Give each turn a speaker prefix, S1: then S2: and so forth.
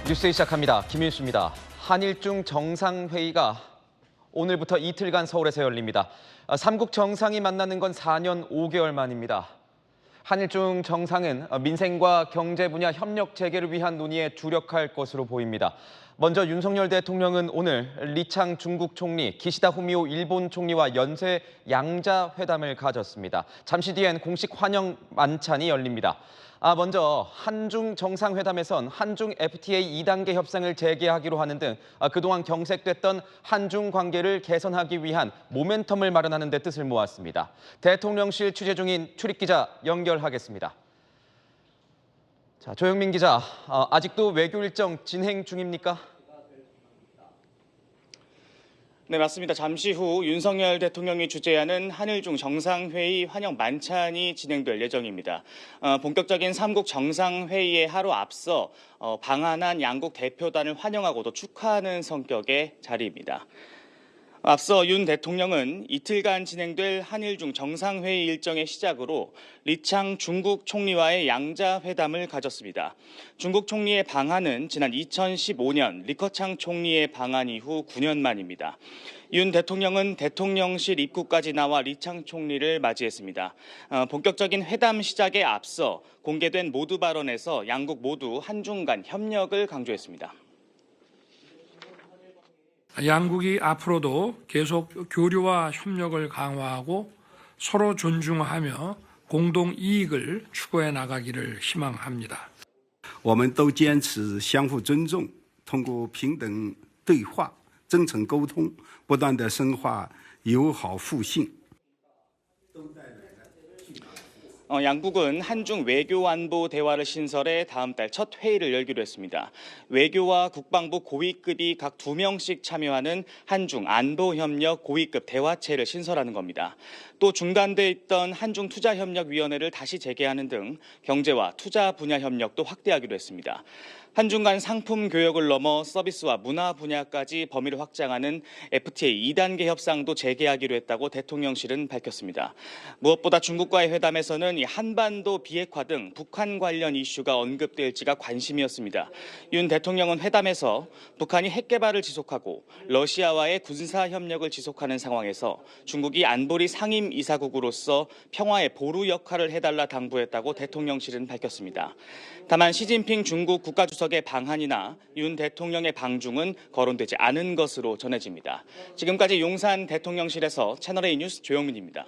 S1: 뉴스 시작합니다. 김일수입니다. 한일중 정상회의가 오늘부터 이틀간 서울에서 열립니다. 삼국 정상이 만나는 건 4년 5개월 만입니다. 한일중 정상은 민생과 경제 분야 협력 재개를 위한 논의에 주력할 것으로 보입니다. 먼저 윤석열 대통령은 오늘 리창 중국 총리, 기시다 후미오 일본 총리와 연쇄 양자 회담을 가졌습니다. 잠시 뒤엔 공식 환영 만찬이 열립니다. 먼저 한중 정상회담에선 한중 FTA 2단계 협상을 재개하기로 하는 등 그동안 경색됐던 한중 관계를 개선하기 위한 모멘텀을 마련하는 데 뜻을 모았습니다. 대통령실 취재 중인 출입기자 연결하겠습니다. 자, 조영민 기자, 아직도 외교 일정 진행 중입니까?
S2: 네, 맞습니다. 잠시 후 윤석열 대통령이 주재하는 한일중 정상회의 환영 만찬이 진행될 예정입니다. 본격적인 삼국 정상회의에 하루 앞서 방한한 양국 대표단을 환영하고 또 축하하는 성격의 자리입니다. 앞서 윤 대통령은 이틀간 진행될 한일중 정상회의 일정의 시작으로 리창 중국 총리와의 양자 회담을 가졌습니다. 중국 총리의 방한은 지난 2015년 리커창 총리의 방한 이후 9년 만입니다. 윤 대통령은 대통령실 입구까지 나와 리창 총리를 맞이했습니다. 본격적인 회담 시작에 앞서 공개된 모두 발언에서 양국 모두 한중 간 협력을 강조했습니다.
S3: 양국이 앞으로도 계속 교류와 협력을 강화하고 서로 존중하며 공동 이익을 추구해 나가기를 희망합니다.
S4: 我们都坚持相互尊重，通过平等对话、真诚沟通，不断地深化友好互信。
S2: 양국은 한중 외교안보 대화를 신설해 다음 달 첫 회의를 열기로 했습니다. 외교와 국방부 고위급이 각 2명씩 참여하는 한중 안보협력 고위급 대화체를 신설하는 겁니다. 또 중단돼 있던 한중 투자협력위원회를 다시 재개하는 등 경제와 투자 분야 협력도 확대하기로 했습니다. 한중 간 상품 교역을 넘어 서비스와 문화 분야까지 범위를 확장하는 FTA 2단계 협상도 재개하기로 했다고 대통령실은 밝혔습니다. 무엇보다 중국과의 회담에서는 이 한반도 비핵화 등 북한 관련 이슈가 언급될지가 관심이었습니다. 윤 대통령은 회담에서 북한이 핵 개발을 지속하고 러시아와의 군사 협력을 지속하는 상황에서 중국이 안보리 상임 이사국으로서 평화의 보루 역할을 해달라 당부했다고 대통령실은 밝혔습니다. 다만 시진핑 중국 국가주석의 방한이나 윤 대통령의 방중은 거론되지 않은 것으로 전해집니다. 지금까지 용산 대통령실에서 채널A 뉴스 조영민입니다.